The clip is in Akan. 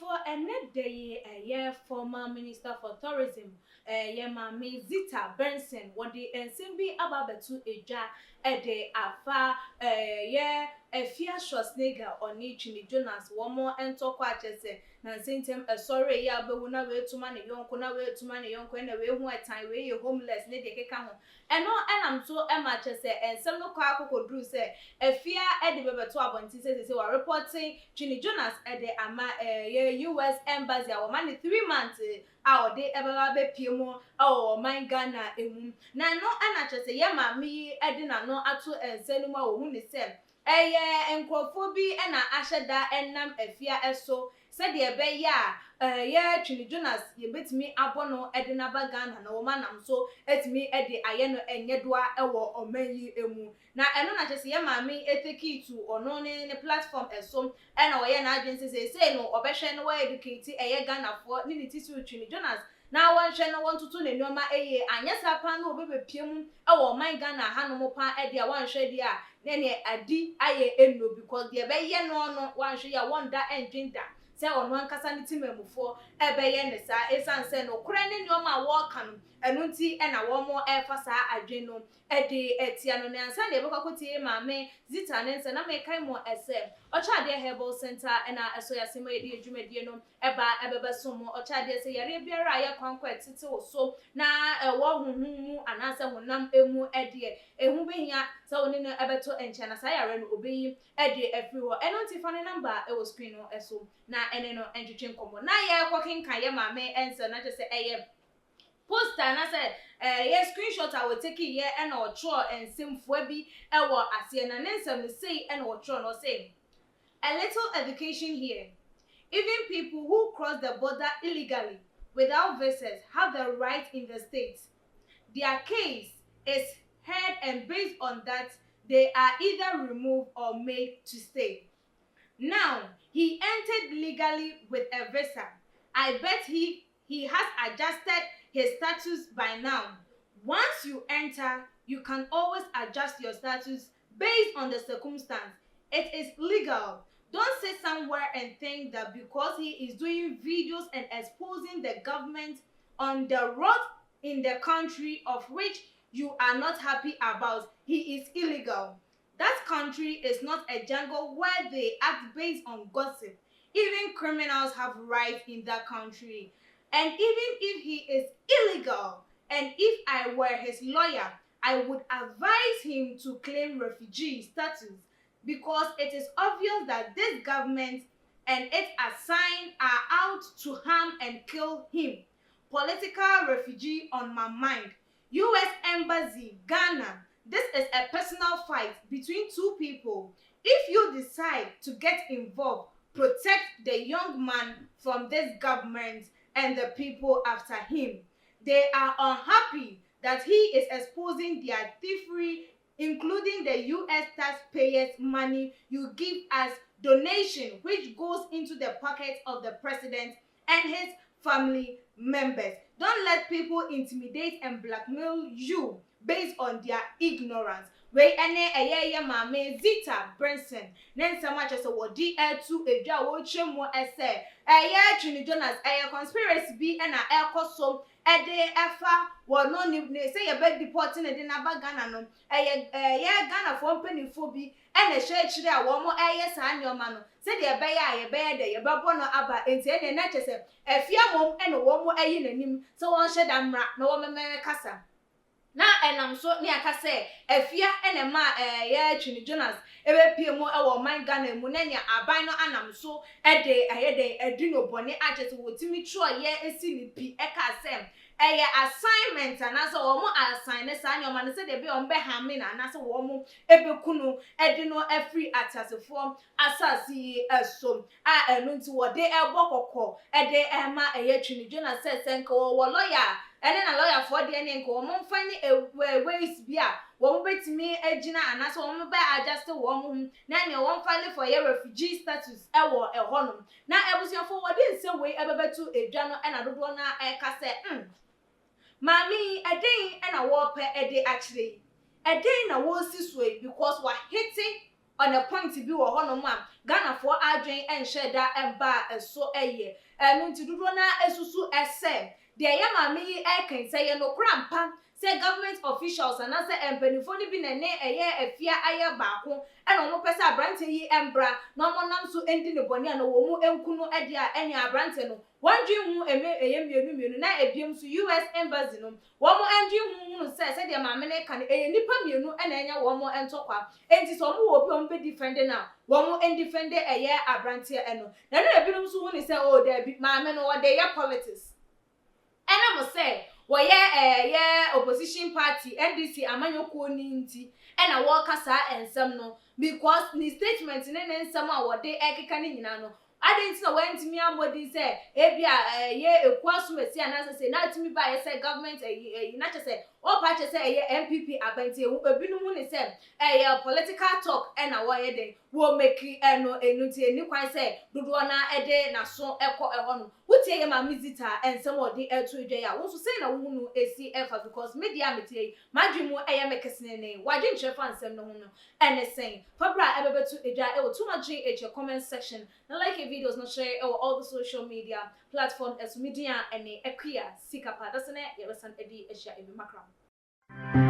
For a net day, a year former Minister for Tourism, Yemami Zita Benson, what the Ensemble Ababetu Eja, Ede Afa, a fear Schwarzenegger or Nichini Jonas, one more and talk what I say, Nansintem, a sorry, ya, but when I wait to money, young, when I wait to money, young, when I wait one time, where you homeless, Nedeke Kaho. And no, and I'm so much say, and some no car could do say, a fear Eddie Baba to Abonti says they were reporting Chini Jonas at the US Embassy, our money 3 months. Our day ever be Pimo, oh, my Ghana, na no, and I just say, Yama, me, Edina, no, atu, and Selma, who is said, and Crophobi, and I ushered that, and nam a fear so. Said the be ya Chini Jonas ye bet me abono Edina Bagan and woman am so et me Eddie Ayeno and Yedwa ewo or many emu. Now I know not just ya mammy ethic to or no in a platform as some and our agencies say no or beshen way educated a Ghana for Nini Tisu Chini Jonas. Now one channel want to tune in your ma and yes I pan no baby pium or my Ghana Hanomopa Edia one shedia then adi aye endo because the be no one share one that engine that. Say on one casanity memufo, ebeye nesa, esan se no krene nyoma walkan, enunti ena womo efasa adweno, etiano ne ansa de beka kotie mame zita nense na mekai mo ese. Ocha de herbal center ena esoya sema yedi adwumedie no ebeba somo ocha de se yare biara ya kwankwa tete so na wo huhumu anase honam emu ehu behia se oni no ebeto enche na sa yare no obeyi efri ho enunti fane number e wo screen no eso na ene no enchiche nkomo na ye kokin kan ye mame ense na just say poster na say ye screenshot I will take here and or draw and simfo bi e wo ase na nensem say and or draw no say a little education here. Even people who cross the border illegally without visas have the right in the state. Their case is heard and based on that they are either removed or made to stay. Now, he entered legally with a visa. I bet he has adjusted his status by now. Once you enter, you can always adjust your status based on the circumstance. It is legal. Don't sit somewhere and think that because he is doing videos and exposing the government on the road in the country of which you are not happy about, he is illegal. That country is not a jungle where they act based on gossip. Even criminals have rights in that country. And even if he is illegal, and if I were his lawyer, I would advise him to claim refugee status because it is obvious that this government and its assigned are out to harm and kill him. Political refugee on my mind. US Embassy, Ghana. This is a personal fight between two people. If you decide to get involved, protect the young man from this government and the people after him. They are unhappy that he is exposing their thievery, including the US taxpayers' money you give as donation, which goes into the pockets of the president and his family members. Don't let people intimidate and blackmail you based on their ignorance. We ene mame Zita Benson. Nen sama chese wodi to edwa wo twemu ese. Chini Jonas conspiracy bi na ekosom ede efa wo no ni say ye be deporting ede na ba Ghana no. Ghana for mpanifo bi ene hye kire a wo mo saa nyoma no. Se de be ya ye be de ye bebo no aba enti ene na chese afia mom ene wo mo ayi nanim so won hye da mra na wo mememe kasa. Na enam so ni aka say afia ene ma Chini Jonas ebe pie mo e wo man Ghana mu na nya aban no anam so ede ayede edino bone agete wotimi tro ye esi ni pi e ka sem assignment and so wo mo assign sa nyoma no se de be on be hamme na na so wo mo ebe kunu edino every atasefo asasi esom enu nti wo de ebo kokko ede ema Chini Jonas se senka wo lawyer ene na lawyer for de ne nko mo mfa ne ways bia wo betimi agina anaso wo ba adjust wo mo na ne wo mfa le for your refugee status ewo ehonom na ebusuafo wo de nse we ebebetu edwa no ena dodo na eka se mami eden ena wo pe ede actually eden na wo si so because we hitting on a point bi wo honom a Ghana for adwen enhye da emba eso eye enu nti dodo na esusu ese de ye mami yi eken se ye no krampa say government officials and as empenifo ni bi ne eye afia aye baako ena omo pese abrante yi embra na omo nam so endi ne boni na wo mu enkunu ede a ene abrante no wandwi hu eye mienu na ebiem so US embassy no wo mo andwi hu say de maame ne kan eye nipa mienu ena enya wo mo entokwa enti so mo wo bi omo be defend na wo mo defend eye abrante eno na no ebinom so hu ni say oh de maame no wo de ye politics ena mo say wo ye opposition party NDC amanyoko ni nti ena wo kasa ensem no because ni statement ne ensem a wo de ekeka ni nyina no adenti na wantimi amodi say ebia ye ekwasumesi anase na atimi ba ye say government na che say o pa che say ye MPP abanti ebinu mu ni say ye political talk ena wo ye den wo make eno enuti eni kwan say dodo na ede na so ekọ eho no wutie ye ma visitor ensem odi etu edwa ya wo so say na wo hunu esi efa because media metie madwemu eye mekesene ne wadwe nchrefa nsem no hunu ene sen fabra ebebetu edwa e wo too much in comment section na like videos no share all the social media platforms as media and equia sikapa that's ne yebesan edi ehia ebi makram